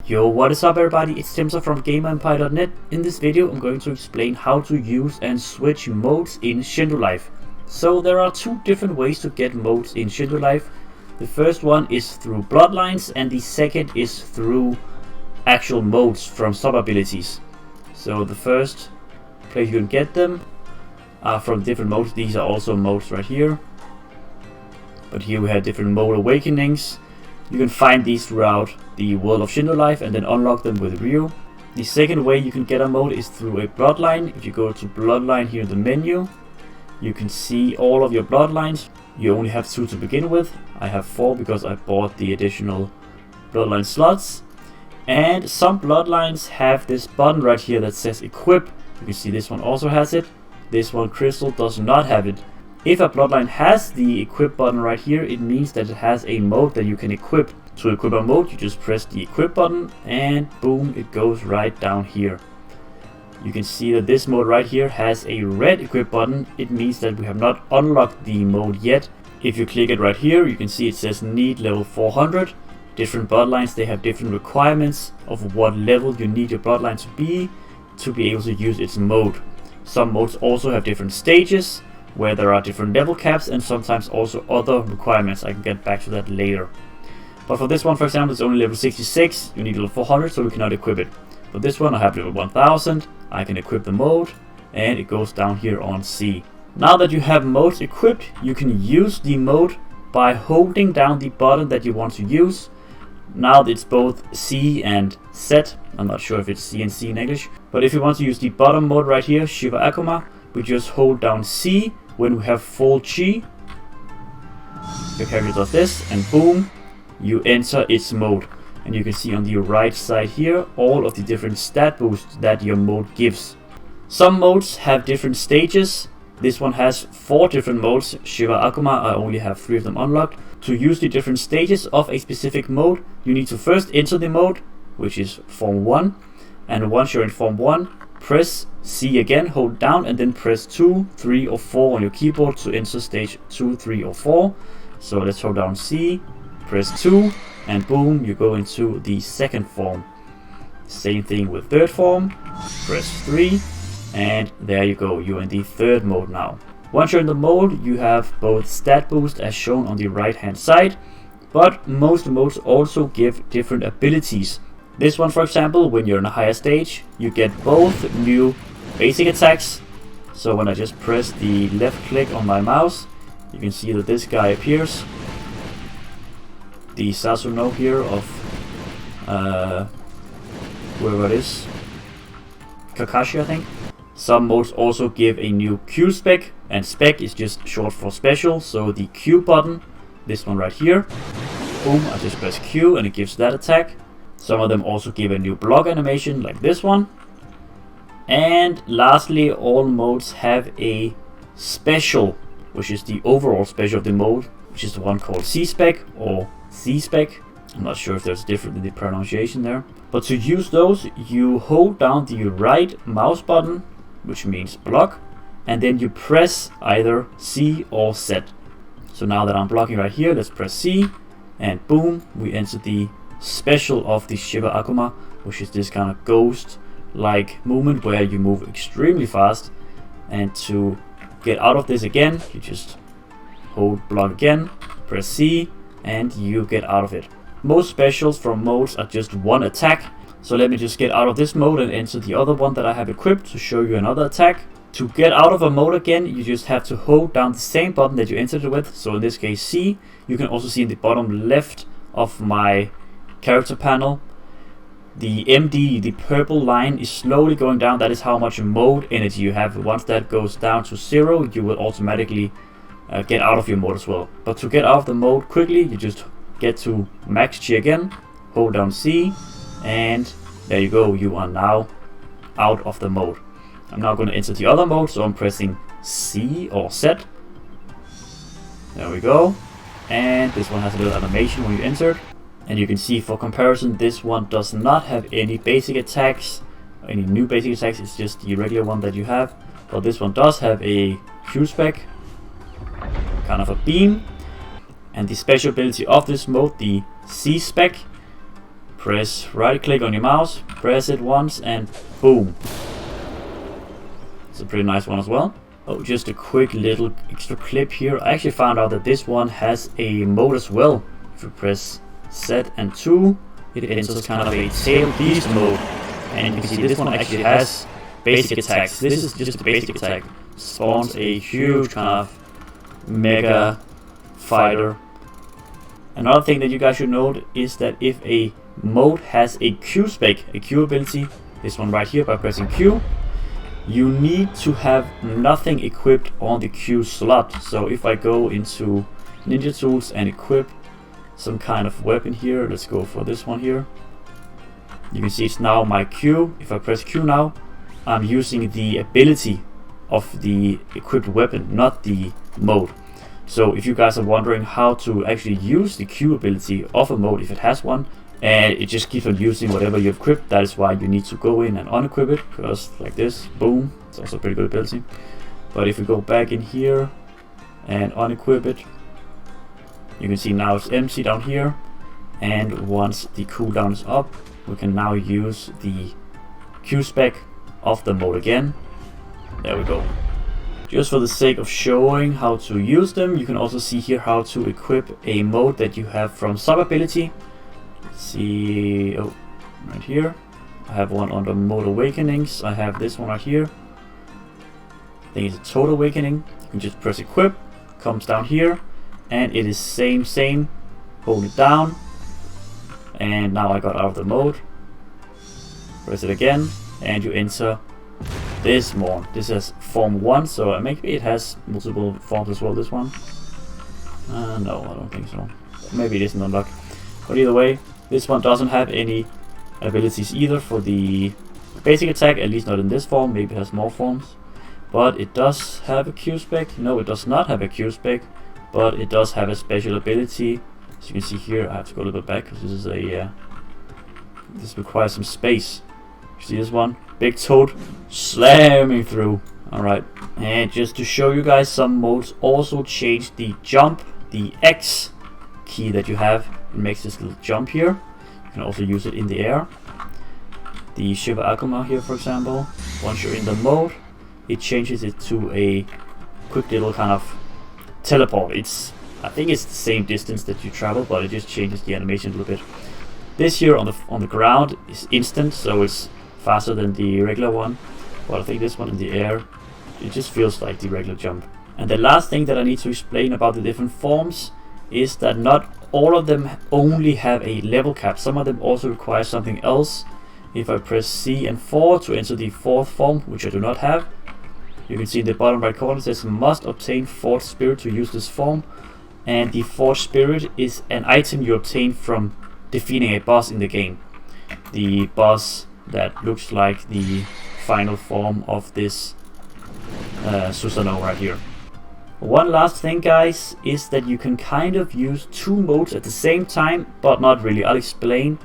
Yo, what is up everybody, it's Timster from GamerEmpireNet. In this video I'm going to explain how to use and switch modes in Shindo Life. So there are two different ways to get modes in Shindo Life. The first one is through bloodlines and the second is through actual modes from sub abilities. So the first place you can get them are from different modes. These are also modes right here. But here we have different mode awakenings. You can find these throughout the world of Shindo Life and then unlock them with Ryu. The second way you can get a mode is through a bloodline. If you go to bloodline here in the menu, you can see all of your bloodlines. You only have 2 to begin with. I have 4 because I bought the additional bloodline slots. And some bloodlines have this button right here that says equip. You can see this one also has it. This one, Crystal, does not have it. If a bloodline has the equip button right here, it means that it has a mode that you can equip. To equip a mode, you just press the equip button and boom, it goes right down here. You can see that this mode right here has a red equip button. It means that we have not unlocked the mode yet. If you click it right here, you can see it says need level 400. Different bloodlines, they have different requirements of what level you need your bloodline to be able to use its mode. Some modes also have different stages, where there are different level caps and sometimes also other requirements. I can get back to that later. But for this one, for example, it's only level 66. You need level 400, so we cannot equip it. For this one, I have level 1000. I can equip the mode, and it goes down here on C. Now that you have modes equipped, you can use the mode by holding down the button that you want to use. Now it's both C and Z. I'm not sure if it's C and C in English. But if you want to use the bottom mode right here, Shiva Akuma, we just hold down C. When we have full chi, your character does this and boom, you enter its mode. And you can see on the right side here all of the different stat boosts that your mode gives. Some modes have different stages. This one has 4 different modes. Shiva Akuma, I only have 3 of them unlocked. To use the different stages of a specific mode, you need to first enter the mode, which is form 1. And once you're in form 1, press C again, hold down, and then press 2, 3 or 4 on your keyboard to enter stage 2, 3 or 4. So let's hold down C, press 2, and boom, you go into the second form. Same thing with third form, press 3, and there you go, you're in the third mode now. Once you're in the mode, you have both stat boost as shown on the right hand side, but most modes also give different abilities. This one, for example, when you're in a higher stage, you get both new basic attacks. So when I just press the left click on my mouse, you can see that this guy appears. The Sasuno here of whoever it is, Kakashi I think. Some modes also give a new Q spec, and spec is just short for special. So the Q button, this one right here, boom, I just press Q and it gives that attack. Some of them also give a new block animation like this one. And lastly, all modes have a special, which is the overall special of the mode, which is the one called C-Spec or C-Spec. I'm not sure if there's a difference in the pronunciation there. But to use those, you hold down the right mouse button, which means block, and then you press either C or Z. So now that I'm blocking right here, let's press C, and boom, we enter the special of the Shiva Akuma, which is this kind of ghost-like movement where you move extremely fast. And to get out of this again, you just hold block again, press C, and you get out of it. Most specials from modes are just one attack. So let me just get out of this mode and enter the other one that I have equipped to show you another attack. To get out of a mode again, you just have to hold down the same button that you entered it with. So in this case C. You can also see in the bottom left of my character panel, the MD, the purple line, is slowly going down. That is how much mode energy you have. Once that goes down to 0, you will automatically get out of your mode as well. But to get out of the mode quickly, you just get to max chi again, hold down C, and there you go, you are now out of the mode. I'm now going to enter the other mode, so I'm pressing C or Z. There we go. And this one has a little animation when you enter. And you can see for comparison, this one does not have any basic attacks, any new basic attacks, it's just the regular one that you have. But this one does have a Q spec, kind of a beam. And the special ability of this mode, the C spec, press right click on your mouse, press it once, and boom. It's a pretty nice one as well. Oh, just a quick little extra clip here. I actually found out that this one has a mode as well. If you press Z and 2, it enters kind of a tail beast mode. And you can see this one actually has basic attacks. This is just a basic attack. Spawns a huge kind of mega fighter. Another thing that you guys should note is that if a mode has a Q spec, a Q ability, this one right here, by pressing Q, you need to have nothing equipped on the Q slot. So if I go into Ninja Tools and equip some kind of weapon here, let's go for this one here. You can see it's now my Q. If I press Q now, I'm using the ability of the equipped weapon, not the mode. So if you guys are wondering how to actually use the Q ability of a mode, if it has one, and it just keeps on using whatever you've equipped, that is why you need to go in and unequip it, because like this, boom, it's also a pretty good ability. But if we go back in here and unequip it, you can see now it's empty down here, and once the cooldown is up, we can now use the Q spec of the mode again. There we go. Just for the sake of showing how to use them, you can also see here how to equip a mode that you have from sub ability. See, oh, right here I have one under Mode Awakenings. I have this one right here. I think it's a Total Awakening. You can just press equip, comes down here, and it is same, hold it down, and now I got out of the mode. Press it again, and you enter this one. This is form 1, so maybe it has multiple forms as well, this one. No, I don't think so. Maybe it isn't unlocked. But either way, this one doesn't have any abilities either for the basic attack, at least not in this form. Maybe it has more forms. But it does have a Q spec. No, it does not have a Q spec, but it does have a special ability. As you can see here, I have to go a little bit back because this is a this requires some space. You see this one? Big toad slamming through. Alright, and just to show you guys, some modes also change the jump, the X key that you have. It makes this little jump here. You can also use it in the air. The Shiva Akuma here, for example, once you're in the mode, it changes it to a quick little kind of teleport. I think it's the same distance that you travel, but it just changes the animation a little bit. This here on the ground is instant, so it's faster than the regular one. But I think this one in the air, it just feels like the regular jump. And the last thing that I need to explain about the different forms is that not all of them only have a level cap. Some of them also require something else. If I press C and 4 to enter the 4th form, which I do not have, you can see in the bottom right corner it says must obtain 4th spirit to use this form. And the 4th spirit is an item you obtain from defeating a boss in the game. The boss that looks like the final form of this Susanoo right here. One last thing, guys, is that you can kind of use 2 modes at the same time, but not really. I'll explain.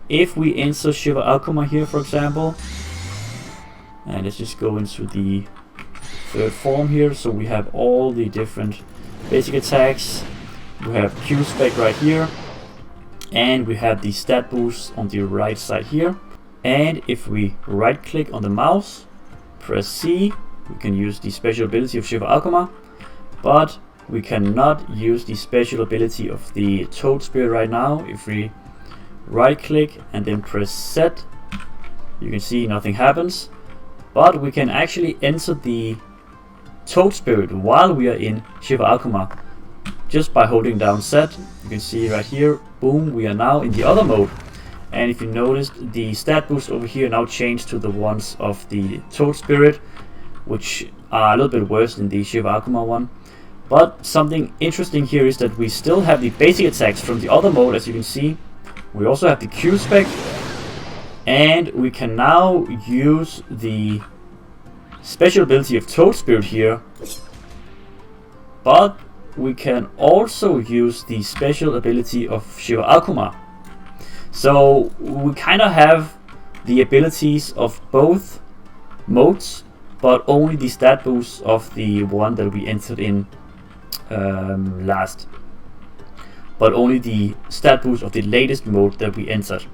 If we enter Shiva Akuma here, for example, and let's just go into the 3rd form here, so we have all the different basic attacks. We have Q spec right here, and we have the stat boost on the right side here. And if we right click on the mouse, press C, we can use the special ability of Shiva Akuma, but we cannot use the special ability of the Toad Spirit right now. If we right click and then press Z, you can see nothing happens, but we can actually enter the Toad Spirit while we are in Shiva Akuma just by holding down Z. You can see right here, boom, we are now in the other mode. And if you noticed, the stat boost over here now changed to the ones of the Toad Spirit, which are a little bit worse than the Shiva Akuma one. But something interesting here is that we still have the basic attacks from the other mode, as you can see. We also have the Q spec, and we can now use the special ability of Toad Spirit here, but we can also use the special ability of Shiva Akuma. So we kind of have the abilities of both modes, but only the stat boost of the one that we entered in last. But only the stat boost of the latest mode that we entered.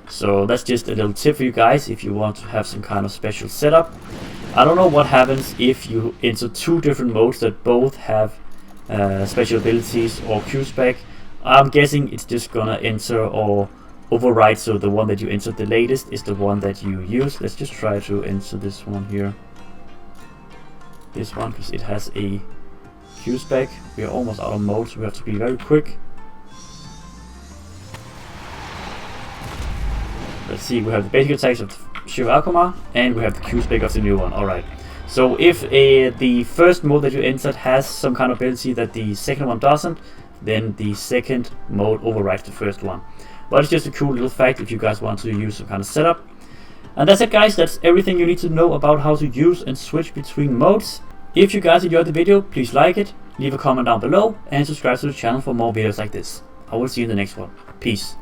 So that's just a little tip for you guys if you want to have some kind of special setup. I don't know what happens if you enter two different modes that both have special abilities or Q-spec. I'm guessing it's just gonna enter or override, so the one that you entered the latest is the one that you use. Let's just try to enter this one here. This one, because it has a Q-spec. We are almost out of mode, so we have to be very quick. Let's see, we have the basic attacks of Shiva Akuma, and we have the Q-spec of the new one. Alright. So if the first mode that you entered has some kind of ability that the second one doesn't, then the second mode overrides the first one. But it's just a cool little fact if you guys want to use some kind of setup. And that's it, guys. That's everything you need to know about how to use and switch between modes. If you guys enjoyed the video, please like it, leave a comment down below, and subscribe to the channel for more videos like this. I will see you in the next one. Peace.